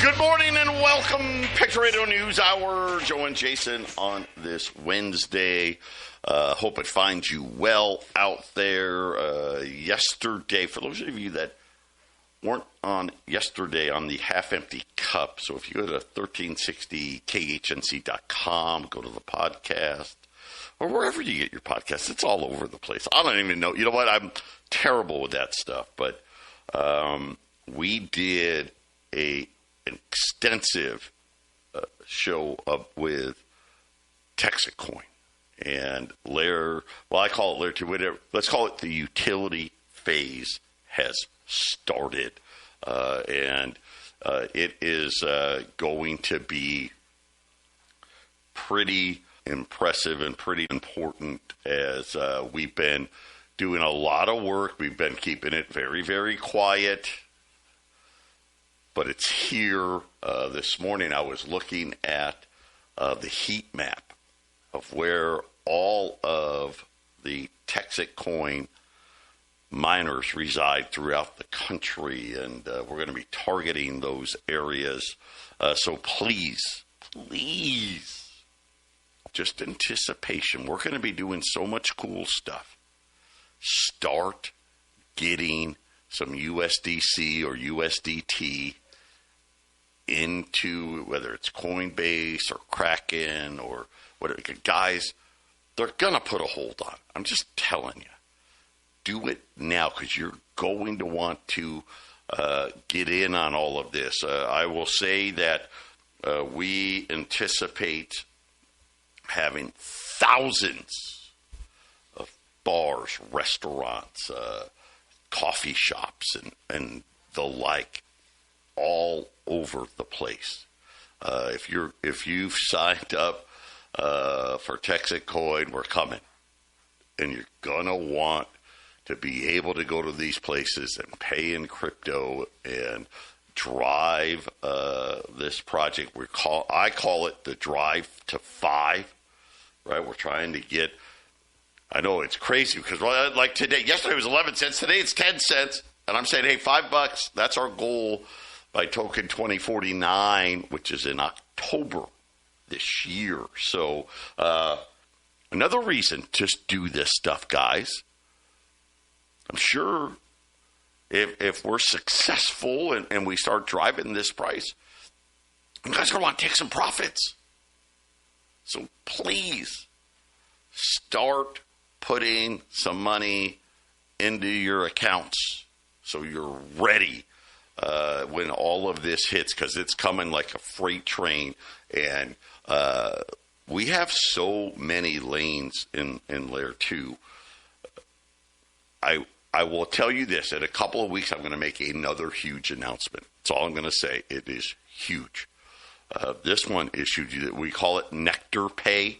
Good morning and welcome, Patriot News Hour. Joe and Jason on this Wednesday. Hope it finds you well out there. Yesterday, for those of you that weren't on yesterday on the half-empty cup, so if you go to 1360KXXT-AM, go to the podcast, or wherever you get your podcasts, it's all over the place. I don't even know. You know what? I'm terrible with that stuff, but we did an extensive show up with KXXT-AM. And I call it Layer 2, whatever. Let's call it the utility phase has started. And it is going to be pretty impressive and pretty important as we've been doing a lot of work. We've been keeping it very, very quiet. But it's here. This morning I was looking at the heat map of where all of the KXXT-AM miners reside throughout the country, and we're going to be targeting those areas. So please, just anticipation. We're going to be doing so much cool stuff. Start getting some USDC or USDT into whether it's Coinbase or Kraken or whatever. Guys, they're going to put a hold on it. I'm just telling you. Do it now because you're going to want to get in on all of this. I will say that we anticipate having thousands of bars, restaurants, coffee shops, and the like all over the place. If you've signed up for KXXT-AM, we're coming, and you're gonna want to be able to go to these places and pay in crypto and drive this project. I call it the Drive to 5. Right, we're trying to get. I know it's crazy because like today, yesterday was 11 cents. Today it's 10 cents, and I'm saying, hey, $5. That's our goal by token 2049, which is in October this year. So another reason to do this stuff, guys. I'm sure if we're successful and we start driving this price, you guys are going to want to take some profits. So please start putting some money into your accounts so you're ready when all of this hits, because it's coming like a freight train. And we have so many lanes in Layer 2. I will tell you this. In a couple of weeks, I'm going to make another huge announcement. That's all I'm going to say. It is huge. This one is huge. We call it Nectar Pay.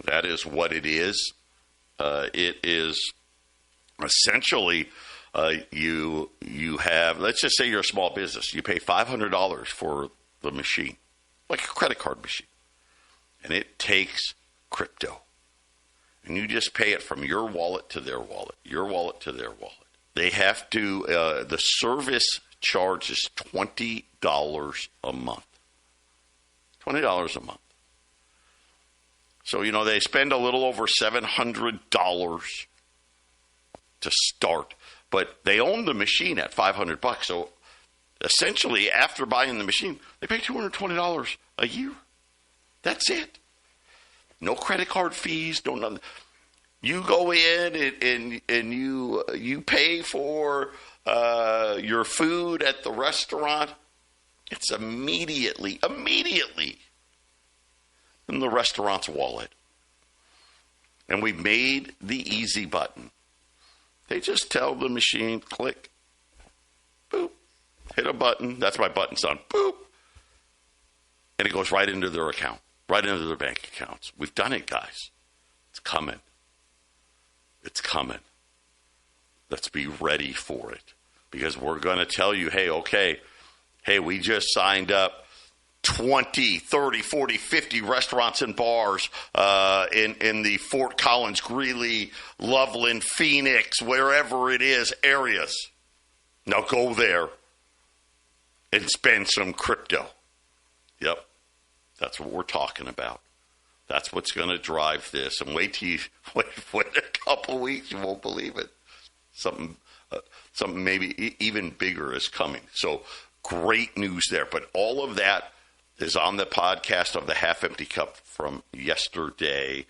That is what it is. It is essentially you have, let's just say you're a small business. You pay $500 for the machine, like a credit card machine. And it takes crypto. And you just pay it from your wallet to their wallet, your wallet to their wallet. They have to, the service charge is $20 a month. $20 a month. So, they spend a little over $700 to start. But they own the machine at $500. So, essentially, after buying the machine, they pay $220 a year. That's it. No credit card fees, no nothing. You go in and you pay for your food at the restaurant. It's immediately in the restaurant's wallet. And we made the easy button. They just tell the machine, click, boop, hit a button. That's my button sound, boop. And it goes right into their account. Right into their bank accounts. We've done it, guys. It's coming. It's coming. Let's be ready for it. Because we're going to tell you, hey, we just signed up 20, 30, 40, 50 restaurants and bars in the Fort Collins, Greeley, Loveland, Phoenix, wherever it is, areas. Now go there and spend some crypto. Yep, that's what we're talking about. That's what's going to drive this. And wait a couple weeks, you won't believe it. Something maybe even bigger is coming. So great news there. But all of that is on the podcast of the Half Empty Cup from yesterday.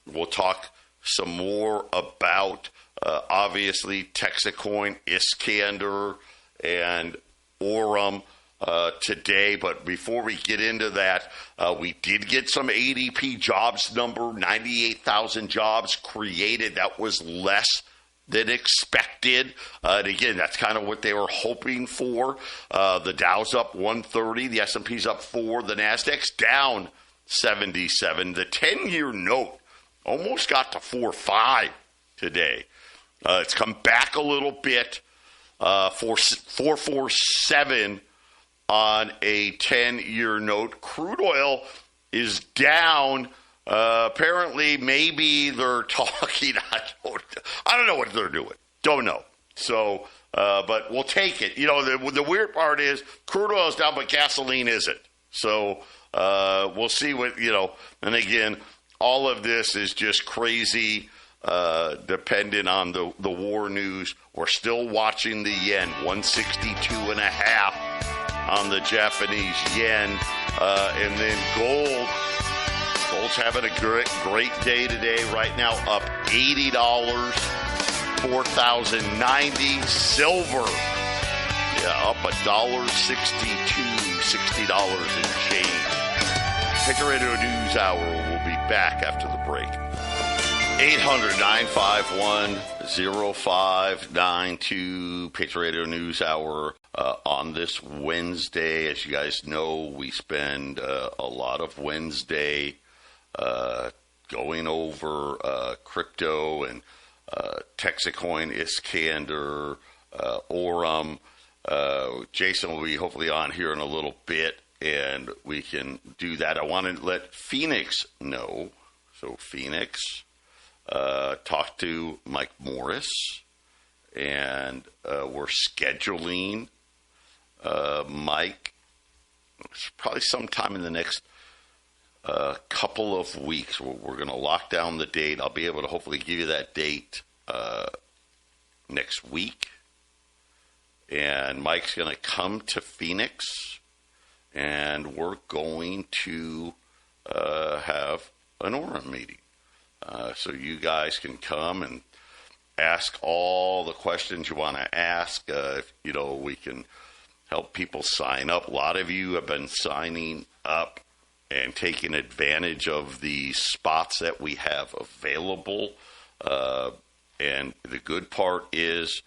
We'll talk some more about, obviously, Texacoin, Iskander, and Orem today. But before we get into that, we did get some ADP jobs number, 98,000 jobs created. That was less than expected. And again, that's kind of what they were hoping for. The Dow's up 130, the S&P's up 4, the Nasdaq's down 77. The 10-year note almost got to 4.5 today. It's come back a little bit, 4.47 on a 10-year note. Crude oil is down. Apparently, maybe they're talking. I don't know what they're doing. Don't know. So, but we'll take it. You know, the weird part is crude oil is down, but gasoline isn't. So we'll see what, you know. And again, all of this is just crazy, dependent on the war news. We're still watching the yen, 162.5 on the Japanese yen. And then gold. Gold's having a great day today. Right now up $80, 4,090. Silver, up $1.62, $60 and change. Patriot Radio News Hour will be back after the break. 800-951-0592. Patriot Radio News Hour on this Wednesday. As you guys know, we spend a lot of Wednesday going over crypto and Texacoin, Iskander, Orem. Jason will be hopefully on here in a little bit, and we can do that. I want to let Phoenix know. So Phoenix, talk to Mike Morris, and we're scheduling Mike probably sometime in the next couple of weeks. We're going to lock down the date. I'll be able to hopefully give you that date next week. And Mike's going to come to Phoenix, and we're going to have an Orem meeting. So you guys can come and ask all the questions you want to ask. You know, we can help people sign up. A lot of you have been signing up and taking advantage of the spots that we have available. And the good part is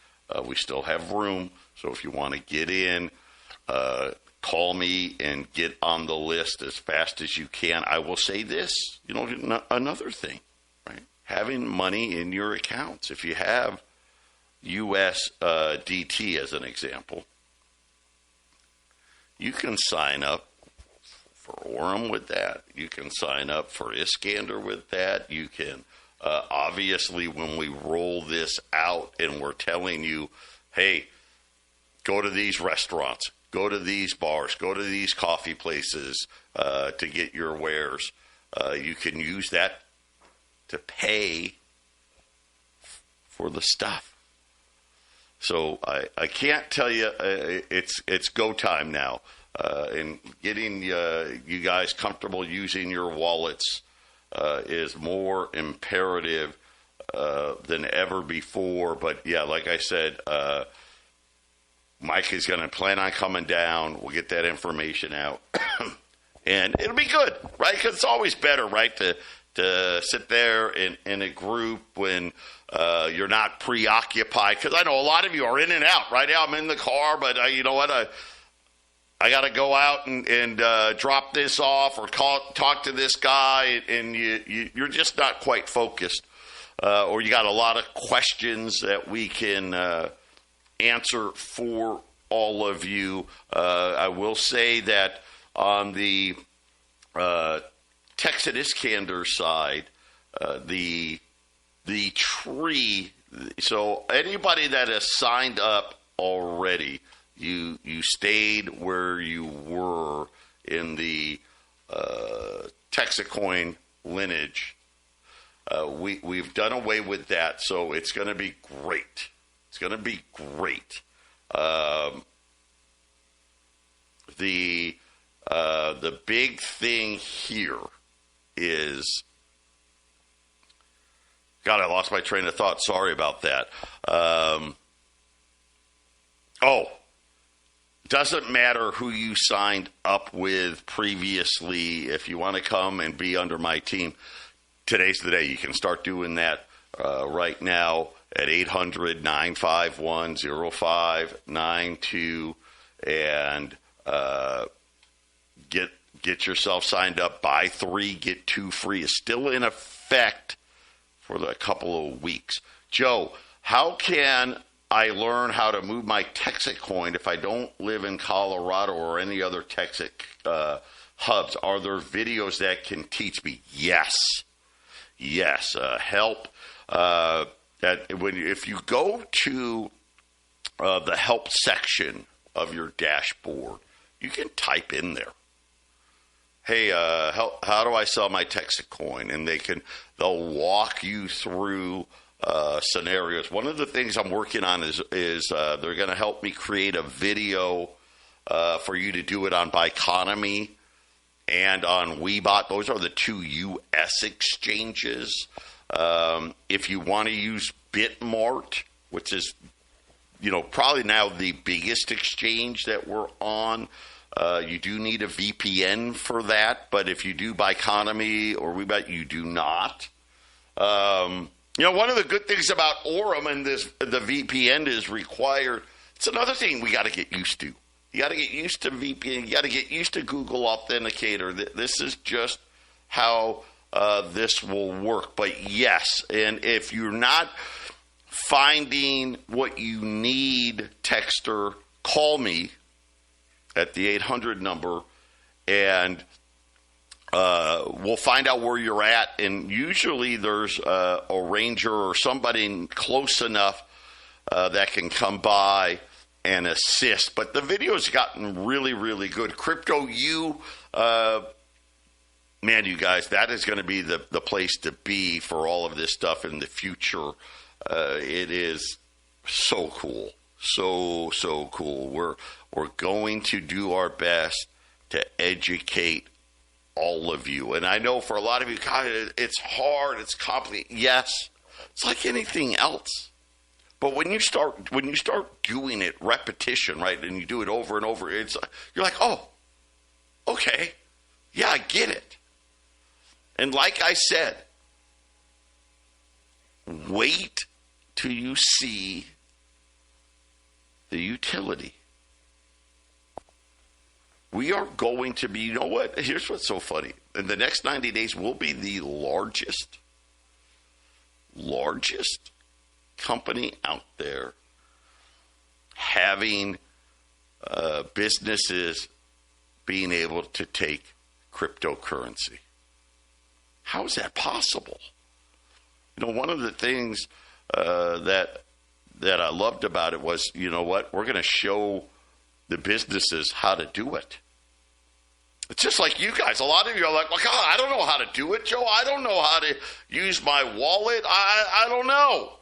we still have room. So if you want to get in, call me and get on the list as fast as you can. I will say this, you know, another thing, right? Having money in your accounts. If you have USDT as an example, you can sign up for Orem with that. You can sign up for Iskander with that. You can, obviously, when we roll this out and we're telling you, hey, go to these restaurants, go to these bars, go to these coffee places to get your wares, you can use that to pay for the stuff. So I can't tell you, it's go time now. And getting you guys comfortable using your wallets is more imperative than ever before. But yeah, like I said, Mike is going to plan on coming down. We'll get that information out, and it'll be good, right? Because it's always better, right, to sit there in a group when you're not preoccupied. Because I know a lot of you are in and out. Right now I'm in the car, but you know what? I got to go out and drop this off or talk to this guy, and you're just not quite focused. Or you got a lot of questions that we can answer for all of you. I will say that on the Texas Iskander side, the tree, so anybody that has signed up already, you stayed where you were in the Texacoin lineage. We've done away with that, so it's going to be great. It's going to be great. The big thing here is, God, I lost my train of thought. Sorry about that. Doesn't matter who you signed up with previously. If you want to come and be under my team, today's the day. You can start doing that right now at 800-951-0592 and get yourself signed up. Buy 3, get 2 free. Is still in effect for a couple of weeks. Joe, how can I learn how to move my Texacoin if I don't live in Colorado or any other Texas hubs? Are there videos that can teach me? Yes. Help. If you go to the help section of your dashboard, you can type in there, hey, how do I sell my Texacoin? And they'll walk you through scenarios. One of the things I'm working on is they're going to help me create a video for you to do it on Biconomy and on Weebot. Those are the 2 U.S. exchanges. If you want to use Bitmart, which is probably now the biggest exchange that we're on, you do need a VPN for that. But if you do Biconomy or Weebot, you do not. One of the good things about Orem and the VPN is required. It's another thing we got to get used to. You got to get used to VPN. You got to get used to Google Authenticator. This is just how this will work. But yes, and if you're not finding what you need, texter, call me at the 800 number, and we'll find out where you're at. And usually there's a ranger or somebody close enough that can come by and assist. But the video's gotten really, really good. Crypto U, man, you guys, that is going to be the place to be for all of this stuff in the future. It is so cool. So cool. We're going to do our best to educate all of you. And I know for a lot of you, God, it's hard, it's complicated. Yes, it's like anything else. But when you start doing it, repetition, right, and you do it over and over, you're like, oh, okay, yeah, I get it. And like I said, wait till you see the utility. We are going to be, you know what? Here's what's so funny. In the next 90 days, we'll be the largest company out there having businesses being able to take cryptocurrency. How is that possible? One of the things that I loved about it was, you know what? We're going to show the businesses how to do it. It's just like you guys. A lot of you are like, well, God, I don't know how to do it, Joe. I don't know how to use my wallet. I don't know.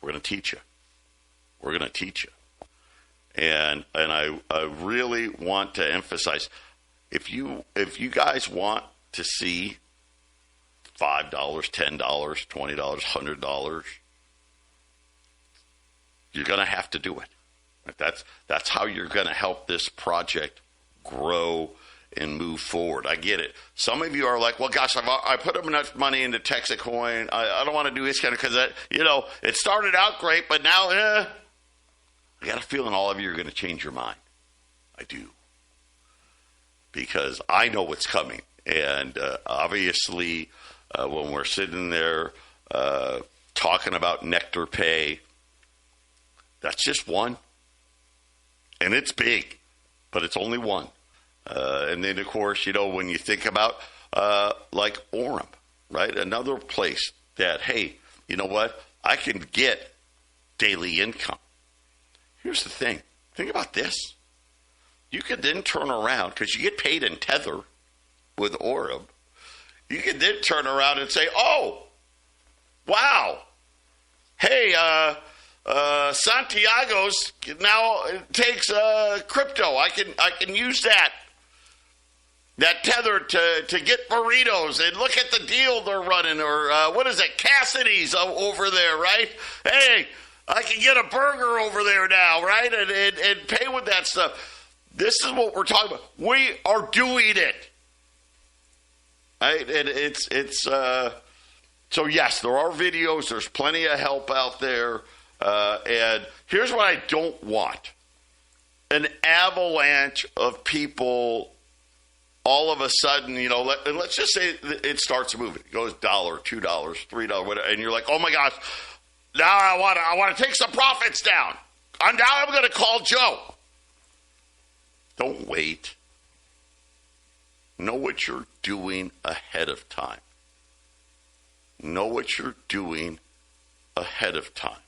We're going to teach you. We're going to teach you. And I really want to emphasize, if you guys want to see $5, $10, $20, $100, you're going to have to do it. That's how you're going to help this project grow and move forward. I get it. Some of you are like, well, gosh, I put enough money into Texacoin. I don't want to do this kind of, because it started out great, but now I got a feeling all of you are going to change your mind. I do. Because I know what's coming. And obviously, when we're sitting there talking about Nectar Pay, that's just one. And it's big, but it's only one. And then, of course, when you think about like Orem, right? Another place that, hey, you know what? I can get daily income. Here's the thing. Think about this. You could then turn around, because you get paid in Tether with Orem. You could then turn around and say, oh, wow. Hey, Santiago's now takes crypto. I can use that Tether to get burritos, and look at the deal they're running. Or what is it, Cassidy's over there, right? Hey, I can get a burger over there now, right? And pay with that stuff. This is what we're talking about. We are doing it. Right? And it's so yes, there are videos. There's plenty of help out there. And here's what I don't want. An avalanche of people all of a sudden, and let's just say it starts moving. It goes $1, $2, $3, whatever, and you're like, oh my gosh, now I want to take some profits down. I'm going to call Joe. Don't wait. Know what you're doing ahead of time. Know what you're doing ahead of time.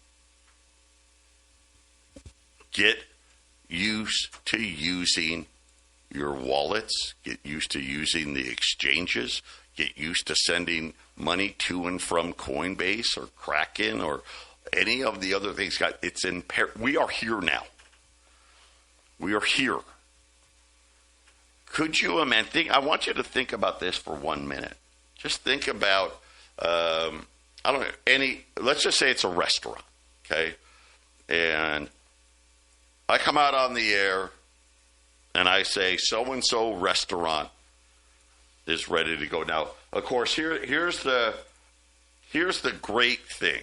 Get used to using your wallets. Get used to using the exchanges. Get used to sending money to and from Coinbase or Kraken or any of the other things. We are here now. We are here. Could you imagine? I want you to think about this for 1 minute. Just think about, let's just say it's a restaurant, okay? And I come out on the air and I say, so-and-so restaurant is ready to go. Now, of course, here's the great thing.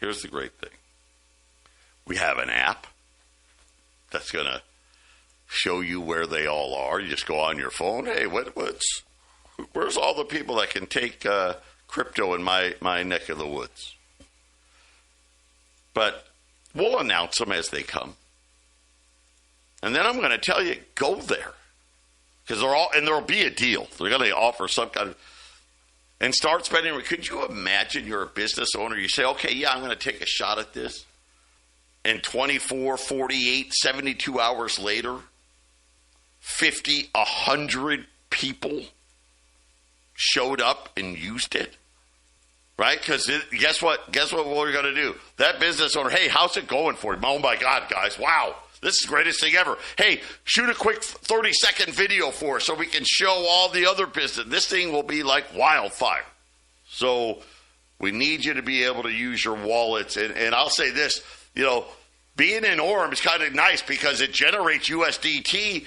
Here's the great thing. We have an app that's going to show you where they all are. You just go on your phone. Hey, where's all the people that can take crypto in my neck of the woods? But we'll announce them as they come. And then I'm going to tell you, go there. Because there'll be a deal. They're going to offer some kind of, and start spending. Could you imagine you're a business owner? You say, okay, yeah, I'm going to take a shot at this. And 24, 48, 72 hours later, 50, 100 people showed up and used it. Right? Because guess what we're going to do? That business owner, hey, how's it going for you? Oh, my God, guys. Wow. This is the greatest thing ever. Hey, shoot a quick 30-second video for us so we can show all the other business. This thing will be like wildfire. So we need you to be able to use your wallets. And I'll say this, being in Orem is kind of nice because it generates USDT,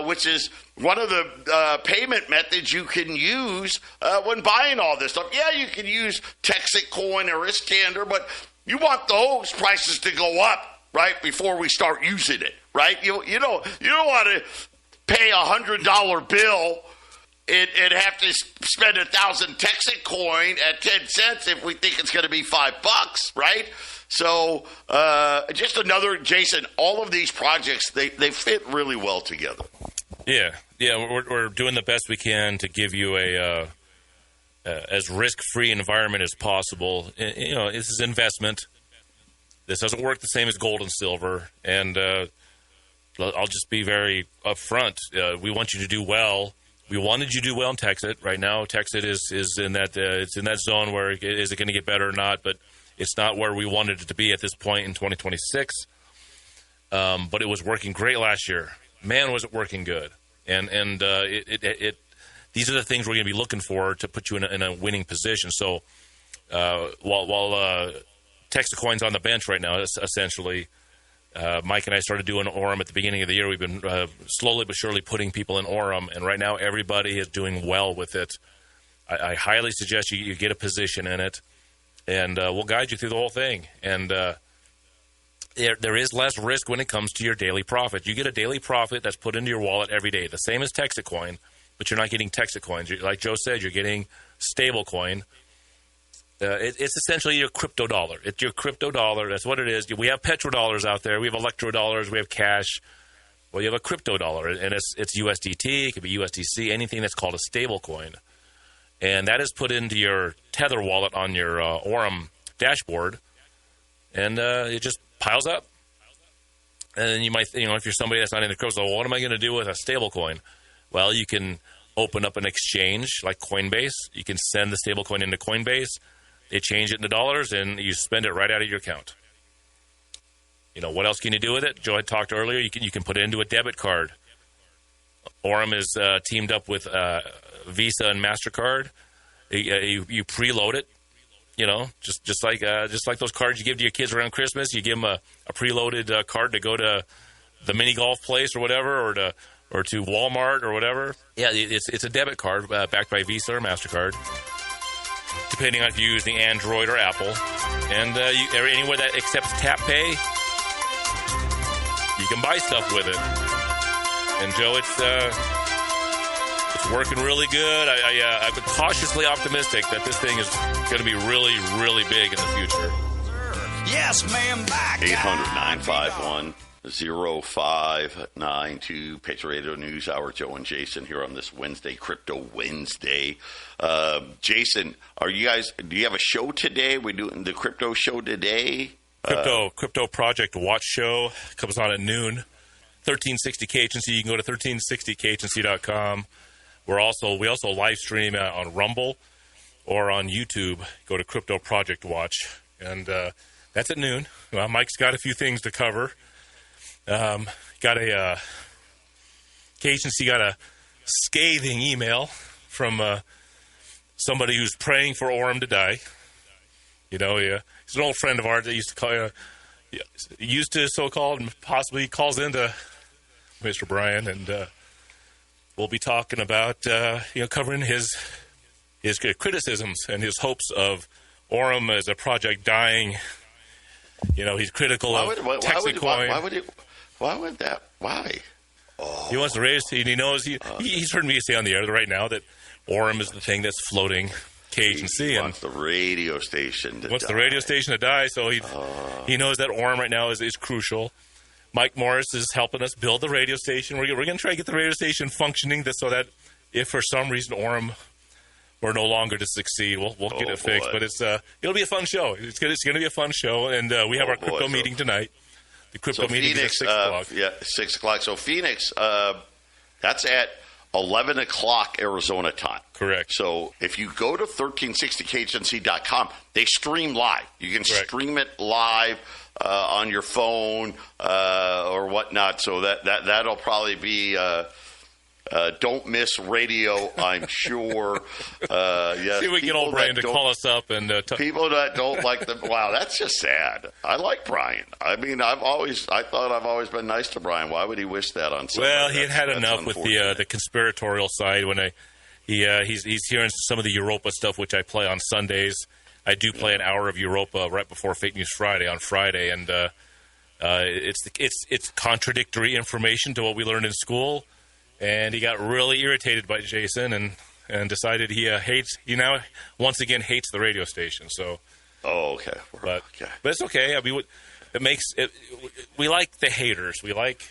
which is one of the payment methods you can use when buying all this stuff. Yeah, you can use Texit Coin or Iskander, but you want those prices to go up, right, before we start using it, right? You don't want to pay $100 bill and have to spend 1,000 Texit Coin at 10 cents if we think it's going to be $5, right? So just another, Jason, all of these projects, they fit really well together. Yeah, we're doing the best we can to give you a as risk-free environment as possible. This is investment. This doesn't work the same as gold and silver, and I'll just be very upfront. We want you to do well. We wanted you to do well in Texit. Right now, Texit is in that it's in that zone where is it going to get better or not, but it's not where we wanted it to be at this point in 2026. But it was working great last year. Man, was it working good. And these are the things we're going to be looking for to put you in a winning position. So while Texit Coin's on the bench right now, essentially, Mike and I started doing Orem at the beginning of the year. We've been slowly but surely putting people in Orem, and right now everybody is doing well with it. I highly suggest you get a position in it, and we'll guide you through the whole thing. And there is less risk when it comes to your daily profit. You get a daily profit that's put into your wallet every day, the same as Texit Coin, but you're not getting Texit Coins. Like Joe said, you're getting stable coin. It's essentially your crypto dollar. It's your crypto dollar. That's what it is. We have petrodollars out there. We have electrodollars. We have cash. Well, you have a crypto dollar, and it's USDT. It could be USDC, anything that's called a stable coin. And that is put into your Tether wallet on your Orem dashboard, and it just piles up. And then you might, if you're somebody that's not into crypto, what am I going to do with a stable coin? Well, you can open up an exchange like Coinbase. You can send the stable coin into Coinbase. They change it into dollars, and you spend it right out of your account. What else can you do with it? Joe had talked earlier. You can put it into a debit card. Orem is teamed up with Visa and MasterCard. You preload it. Just like those cards you give to your kids around Christmas. You give them a preloaded card to go to the mini golf place or whatever, or to Walmart or whatever. Yeah, it's a debit card backed by Visa or MasterCard, depending on if you use the Android or Apple. And anywhere that accepts Tap Pay, you can buy stuff with it. And Joe, it's working really good. I've been cautiously optimistic that this thing is going to be really, really big in the future. Yes, ma'am, back. 800-951-0592. Patriot Radio News Hour. Joe and Jason here on this Wednesday, Crypto Wednesday. Jason, do you have a show today? We're doing the crypto show today. Crypto Project Watch Show comes on at noon. 1360 KXXT. You can go to 1360khnc.com. We also live stream on Rumble or on YouTube. Go to Crypto Project Watch, and that's at noon. Well, Mike's got a few things to cover. KXXT got a scathing email from somebody who's praying for Orem to die. He's an old friend of ours that used to so-called, and possibly calls into Mr. Brian, and we'll be talking about covering his criticisms and his hopes of Orem as a project dying. He's critical of Texacoin. Why would that? Why? Oh. He wants to raise. He knows he's heard me say on the air right now that Orem is the thing that's floating KXXT. He wants the radio station to die. The radio station to die, so he knows that Orem right now is crucial. Mike Morris is helping us build the radio station. We're going to try to get the radio station functioning so that if for some reason Orem were no longer to succeed, we'll get it fixed. But it'll be a fun show. It's going to be a fun show, and we have our crypto meeting tonight. The crypto meeting is at 6 o'clock. 6 o'clock. So Phoenix, that's at 11 o'clock Arizona time. Correct. So if you go to 1360khnc.com, they stream live. You can stream it live on your phone or whatnot. So that'll probably be don't miss radio, I'm sure. Yes, see, we get old Brian to call us up and people that don't like them. Wow, that's just sad. I like Brian. I mean, I thought I've always been nice to Brian. Why would he wish that on somebody? Well, he had enough with the conspiratorial side when he's hearing some of the Europa stuff, which I play on Sundays. I do play an hour of Europa right before Fake News Friday on Friday, and it's contradictory information to what we learned in school. And he got really irritated by Jason and decided he now once again hates the radio station. So, okay, but it's okay. I mean, we like the haters. We like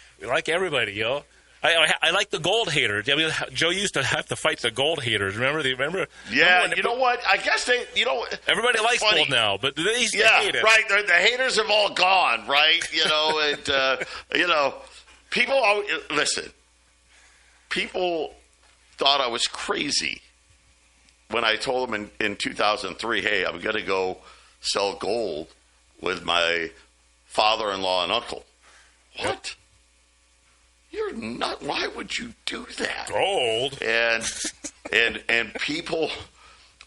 everybody, yo. I like the gold haters. I mean, Joe used to have to fight the gold haters. Remember? Yeah, you know what? I guess everybody likes gold now, but they used to hate it. Right. The haters have all gone, right? People listen. People thought I was crazy when I told them in 2003, hey, I'm going to go sell gold with my father-in-law and uncle. What? You're not. Why would you do that? Gold. And people,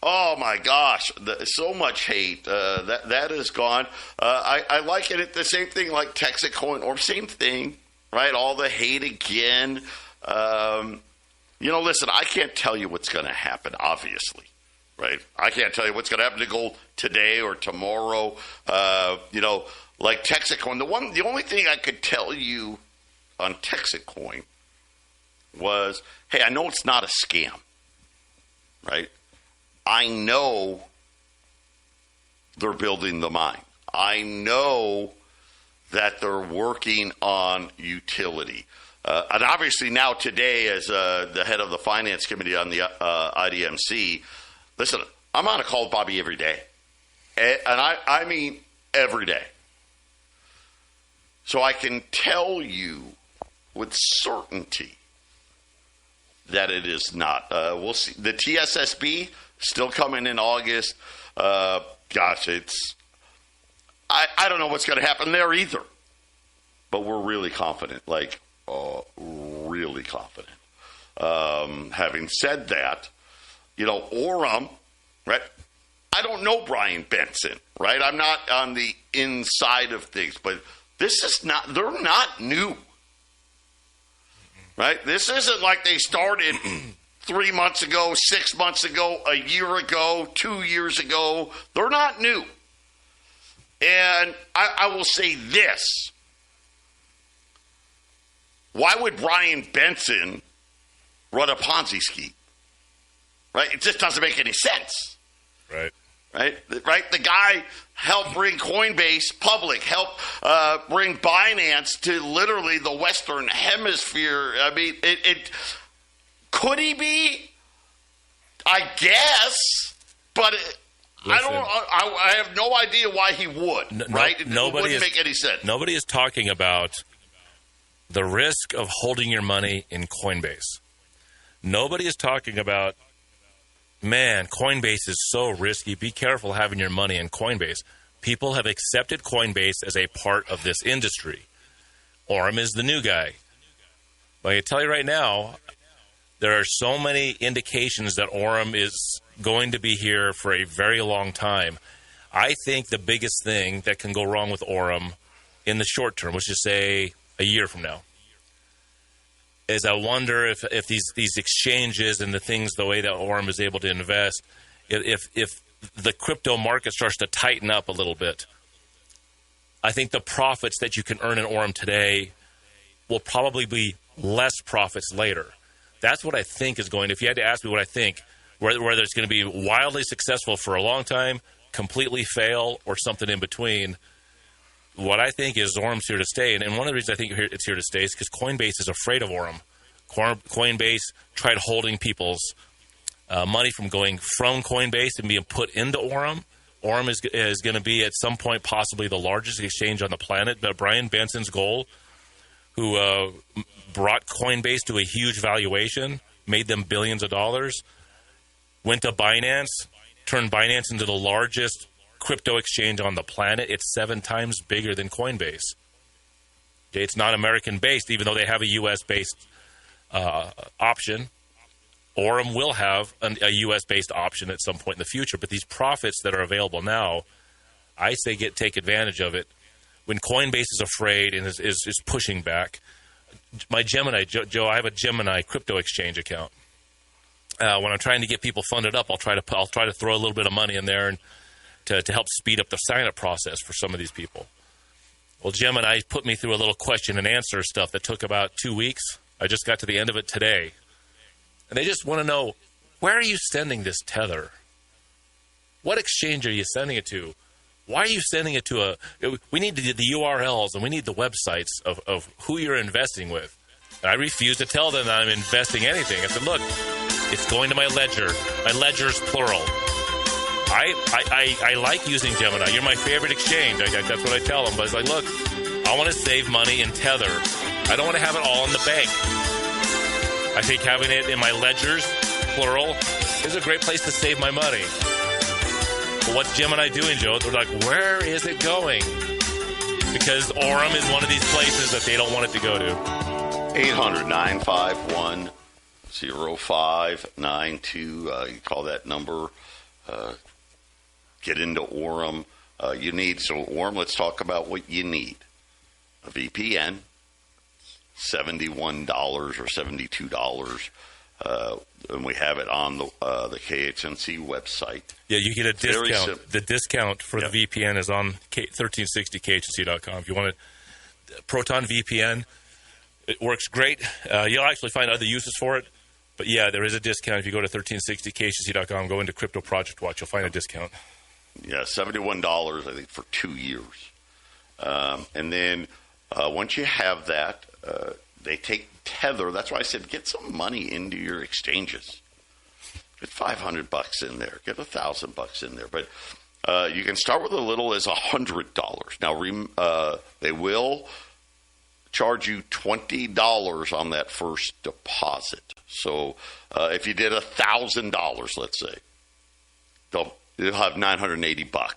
oh my gosh, so much hate. That is gone. I like it. The same thing like Texacoin, or same thing, right? All the hate again. Listen, I can't tell you what's going to happen, obviously, right? I can't tell you what's going to happen to gold today or tomorrow. Like Texacoin, the only thing I could tell you on Texacoin was, hey, I know it's not a scam, right? I know they're building the mine. I know that they're working on utility. And obviously now today, as the head of the finance committee on the IDMC, listen, I'm on a call with Bobby every day. And I mean every day. So I can tell you with certainty that it is not. We'll see. The TSSB still coming in August. Gosh, it's I don't know what's going to happen there either. But we're really confident, really confident. Having said that, Orem, right? I don't know Brian Benson, right? I'm not on the inside of things, but they're not new, right? This isn't like they started 3 months ago, 6 months ago, a year ago, 2 years ago. They're not new. And I will say this. Why would Brian Benson run a Ponzi scheme? Right? It just doesn't make any sense. Right. Right? The guy helped bring Coinbase public, helped bring Binance to literally the Western Hemisphere. I mean, could he be? I guess, but I have no idea why he would. Right? It wouldn't make any sense. Nobody is talking about the risk of holding your money in Coinbase. Nobody is talking about, man, Coinbase is so risky. Be careful having your money in Coinbase. People have accepted Coinbase as a part of this industry. Orem is the new guy. But I can tell you right now, there are so many indications that Orem is going to be here for a very long time. I think the biggest thing that can go wrong with Orem in the short term, let's just say a year from now, is I wonder if these exchanges and the things, the way that Orem is able to invest, if the crypto market starts to tighten up a little bit, I think the profits that you can earn in Orem today will probably be less profits later. That's what I think is going to, if you had to ask me what I think, whether it's going to be wildly successful for a long time, completely fail, or something in between, what I think is Orem's here to stay. And one of the reasons I think it's here to stay is because Coinbase is afraid of Orem. Coinbase tried holding people's money from going from Coinbase and being put into Orem. Orem is going to be at some point possibly the largest exchange on the planet. Brian Benson's goal, who brought Coinbase to a huge valuation, made them billions of dollars, went to Binance, turned Binance into the largest crypto exchange on the planet. It's 7 times bigger than Coinbase. Okay, it's not American-based, even though they have a U.S.-based option. Orem will have a U.S.-based option at some point in the future. But these profits that are available now, I say take advantage of it. When Coinbase is afraid and is pushing back, my Gemini, Joe, I have a Gemini crypto exchange account. When I'm trying to get people funded up, I'll try to throw a little bit of money in there and to help speed up the sign-up process for some of these people. Well, Gemini put me through a little question and answer stuff that took about 2 weeks. I just got to the end of it today. And they just want to know, where are you sending this tether? What exchange are you sending it to? Why are you sending it to we need the URLs and we need the websites of who you're investing with. And I refuse to tell them that I'm investing anything. I said, look, it's going to my ledger. My ledger's plural. I like using Gemini. You're my favorite exchange. That's what I tell them. But it's like, look, I want to save money in Tether. I don't want to have it all in the bank. I think having it in my ledgers, plural, is a great place to save my money. But what's Gemini doing, Joe? They're like, where is it going? Because Orem is one of these places that they don't want it to go to. 800-951-0592. You call that number. Get into Orem. Orem, let's talk about what you need. A VPN, $71 or $72. And we have it on the KXNC website. Yeah, you get a discount. The discount for the VPN is on 1360KHNC.com. If you want a Proton VPN, it works great. You'll actually find other uses for it. But, yeah, there is a discount. If you go to 1360KHNC.com, go into Crypto Project Watch, you'll find a discount. Yeah, $71, I think, for 2 years. And then once you have that, they take Tether. That's why I said get some money into your exchanges. Get $500 in there. Get $1,000 in there. But you can start with as little as $100. Now, they will charge you $20 on that first deposit. So if you did $1,000, let's say, they'll have $980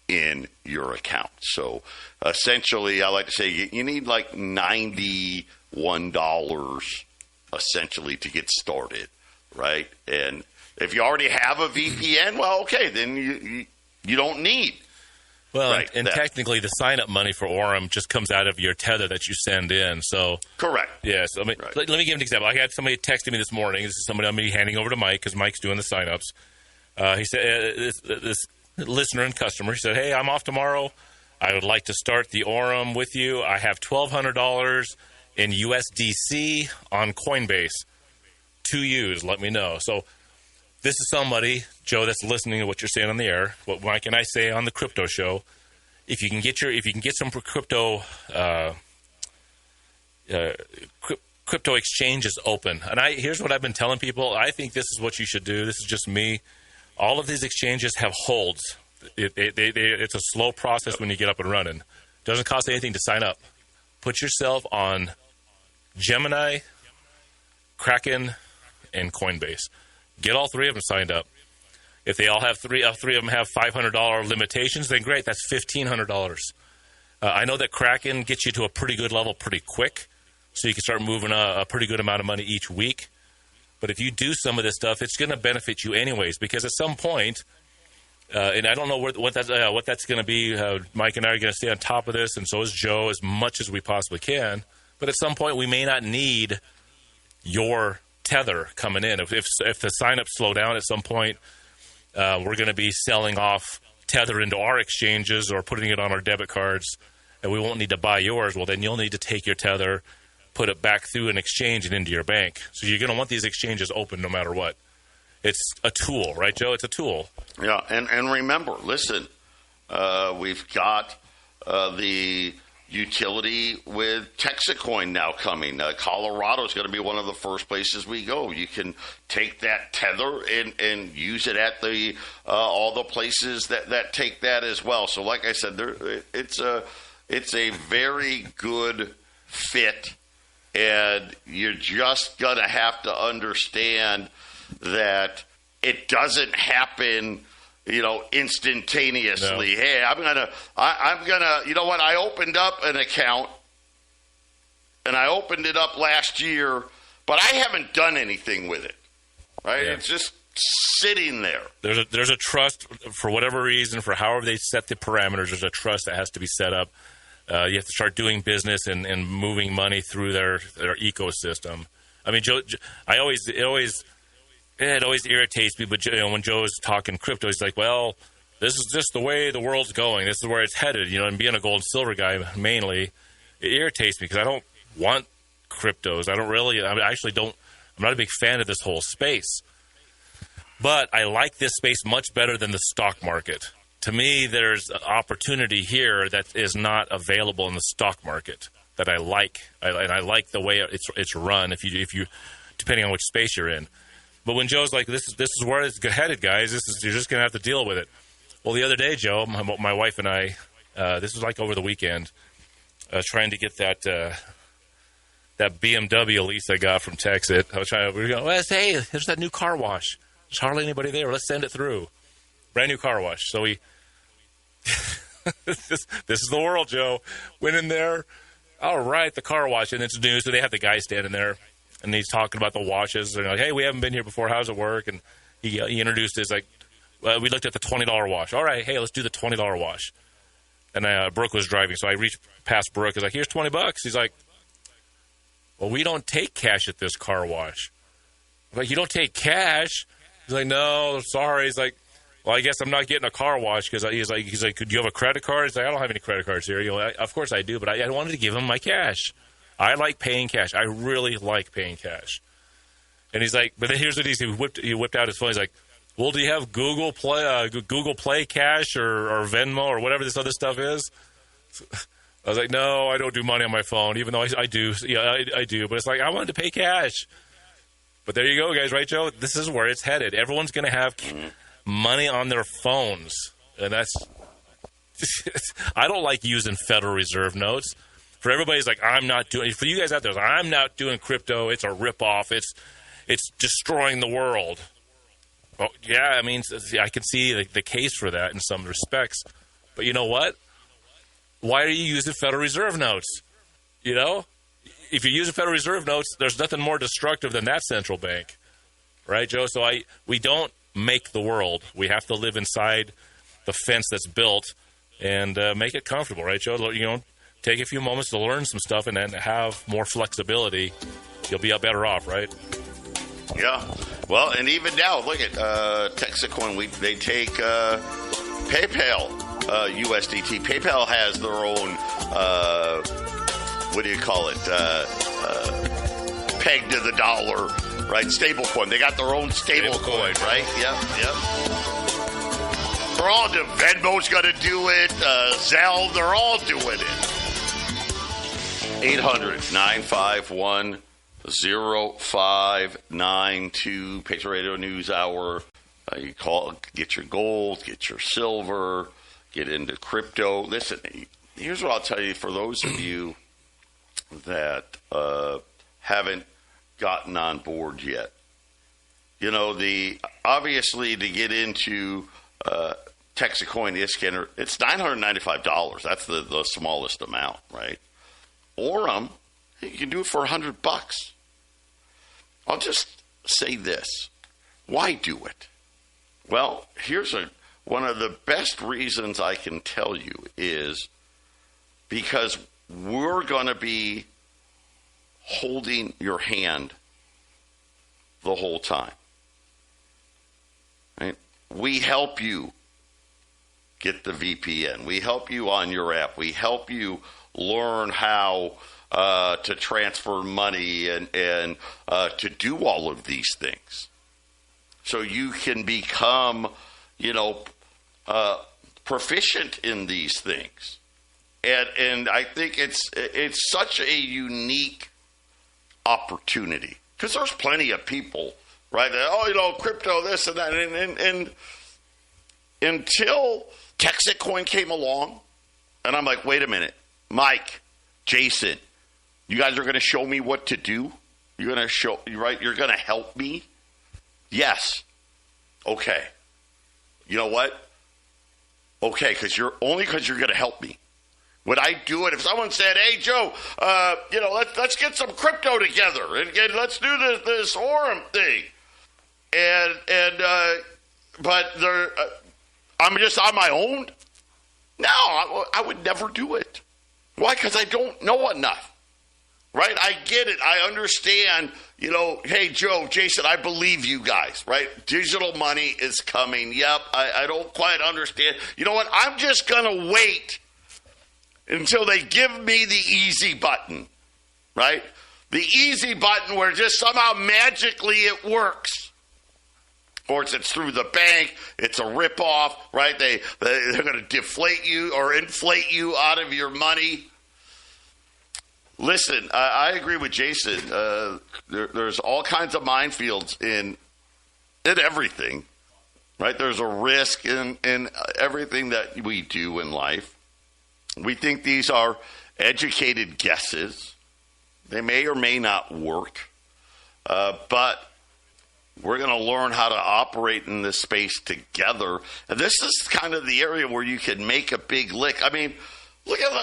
in your account. So essentially, I like to say you need like $91 essentially to get started, right? And if you already have a VPN, well, okay, then you don't need. Well, right, and technically, the sign-up money for Orem just comes out of your tether that you send in. So correct. Yes. Yeah, so, let me give an example. I had somebody texting me this morning. This is somebody I'm going to be handing over to Mike because Mike's doing the sign-ups. He said, this listener and customer, he said, hey, I'm off tomorrow. I would like to start the Orem with you. I have $1,200 in USDC on Coinbase to use. Let me know. So this is somebody, Joe, that's listening to what you're saying on the air. What Mike and I say on the crypto show. If you can get some crypto crypto exchanges open, and here's what I've been telling people. I think this is what you should do. This is just me. All of these exchanges have holds. It's a slow process when you get up and running. It doesn't cost anything to sign up. Put yourself on Gemini, Kraken, and Coinbase. Get all three of them signed up. If they all have three of them have $500 limitations, then great. That's $1,500. I know that Kraken gets you to a pretty good level pretty quick, so you can start moving a pretty good amount of money each week. But if you do some of this stuff, it's going to benefit you anyways, because at some point, and I don't know what that's going to be. Mike and I are going to stay on top of this, and so is Joe, as much as we possibly can. But at some point, we may not need your tether coming in. If the sign-ups slow down at some point, we're going to be selling off tether into our exchanges or putting it on our debit cards, and we won't need to buy yours. Well, then you'll need to take your tether, put it back through an exchange and into your bank. So you're going to want these exchanges open no matter what. It's a tool, right, Joe? It's a tool. Yeah, and remember, listen, we've got the utility with Texacoin now coming. Colorado is going to be one of the first places we go. You can take that tether and use it at the all the places that take that as well. So, like I said, it's a very good fit, and you're just going to have to understand that it doesn't happen, instantaneously. No. Hey, I'm gonna, you know what? I opened up an account, and I opened it up last year, but I haven't done anything with it. Right? Yeah. It's just sitting there. There's a trust for whatever reason, for however they set the parameters. There's a trust that has to be set up. You have to start doing business and moving money through their ecosystem. I mean, Joe, it always irritates me, but when Joe is talking crypto, he's like, well, this is just the way the world's going. This is where it's headed. And being a gold and silver guy mainly, it irritates me because I don't want cryptos. I'm not a big fan of this whole space. But I like this space much better than the stock market. To me, there's an opportunity here that is not available in the stock market that I like. And I like the way it's run if you depending on which space you're in. But when Joe's like, this is where it's headed, guys. You're just going to have to deal with it. Well, the other day, Joe, my wife and I, this was like over the weekend, trying to get that BMW lease I got from Texas. We were going, hey, there's that new car wash. There's hardly anybody there. Let's send it through. Brand new car wash. So we, this is the world, Joe. Went in there. All right, the car wash, and it's new. So they have the guy standing there. And he's talking about the washes. They're like, hey, we haven't been here before. How's it work? And he introduced his, we looked at the $20 wash. All right, hey, let's do the $20 wash. And Brooke was driving, so I reached past Brooke. I was like, here's $20. He's like, well, we don't take cash at this car wash. I'm like, you don't take cash? He's like, no, sorry. He's like, well, I guess I'm not getting a car wash because he's like, could you have a credit card? He's like, I don't have any credit cards here. Of course I do, but I wanted to give him my cash. I like paying cash. I really like paying cash. And he's like, but then here's what he whipped out his phone. He's like, well, do you have Google Play Cash or Venmo or whatever this other stuff is? I was like, no, I don't do money on my phone, even though I do. Yeah, I do. But it's like, I wanted to pay cash. But there you go, guys. Right, Joe? This is where it's headed. Everyone's going to have money on their phones. And that's – I don't like using Federal Reserve notes. For everybody's like, I'm not doing. For you guys out there, I'm not doing crypto. It's a ripoff. It's destroying the world. Well, yeah, I mean, I can see the case for that in some respects. But you know what? Why are you using Federal Reserve notes? You know, if you're using Federal Reserve notes, there's nothing more destructive than that central bank, right, Joe? So we don't make the world. We have to live inside the fence that's built and make it comfortable, right, Joe? You know, take a few moments to learn some stuff and then have more flexibility. You'll be better off, right? Yeah. Well, and even now, look at Texacoin. They take PayPal USDT. PayPal has their own, what do you call it, peg to the dollar, right? Stable coin. They got their own stable coin, right? Yep. They're all doing Venmo's got to do it. Zelle, they're all doing it. 800-951-0592, Patriot Radio News Hour. You call, get your gold, get your silver, get into crypto. Listen, here's what I'll tell you for those of you that haven't gotten on board yet. You know, obviously to get into Texacoin Iskander, it's $995. That's the smallest amount, right? Orem, you can do it for $100. I'll just say this. Why do it? Well, here's one of the best reasons I can tell you is because we're going to be holding your hand the whole time. Right? We help you get the VPN. We help you on your app. We help you learn how to transfer money and to do all of these things. So you can become, proficient in these things. And I think it's such a unique opportunity. Because there's plenty of people, right? That, crypto, this and that. And until Texacoin came along, and I'm like, wait a minute. Mike, Jason, you guys are going to show me what to do? You're going to help me? Yes. Okay. You know what? Okay, because you're going to help me. Would I do it if someone said, "Hey, Joe, let's get some crypto together and let's do this Orem thing," but I'm just on my own? No, I would never do it. Why? Because I don't know enough. Right? I get it. I understand, hey, Joe, Jason, I believe you guys, right? Digital money is coming. Yep, I don't quite understand. You know what? I'm just going to wait until they give me the easy button, right? The easy button where just somehow magically it works. Or it's through the bank. It's a ripoff, right? They're going to deflate you or inflate you out of your money. Listen, I agree with Jason. There's all kinds of minefields in everything, right? There's a risk in everything that we do in life. We think these are educated guesses. They may or may not work, but we're going to learn how to operate in this space together. And this is kind of the area where you can make a big lick. I mean,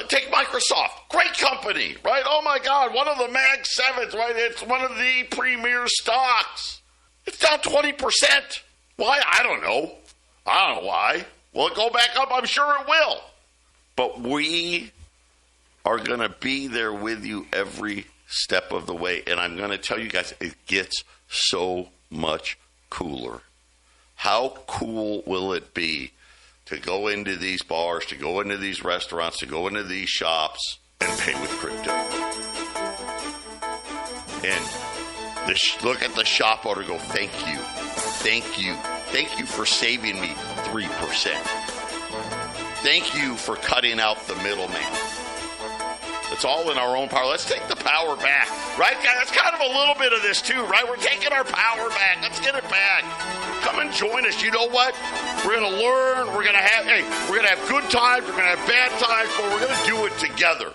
take Microsoft, great company, right? Oh my God, one of the Mag 7s, right? It's one of the premier stocks. It's down 20%. Why? I don't know. I don't know why. Will it go back up? I'm sure it will. But we are going to be there with you every step of the way. And I'm going to tell you guys, it gets so much cooler. How cool will it be to go into these bars, to go into these restaurants, to go into these shops and pay with crypto? And look at the shop owner, go, thank you. Thank you. Thank you for saving me 3%. Thank you for cutting out the middleman. It's all in our own power. Let's take the power back. Right, guys? That's kind of a little bit of this, too, right? We're taking our power back. Let's get it back. Come and join us. You know what? We're going to learn. We're going to have good times. We're going to have bad times, but we're going to do it together.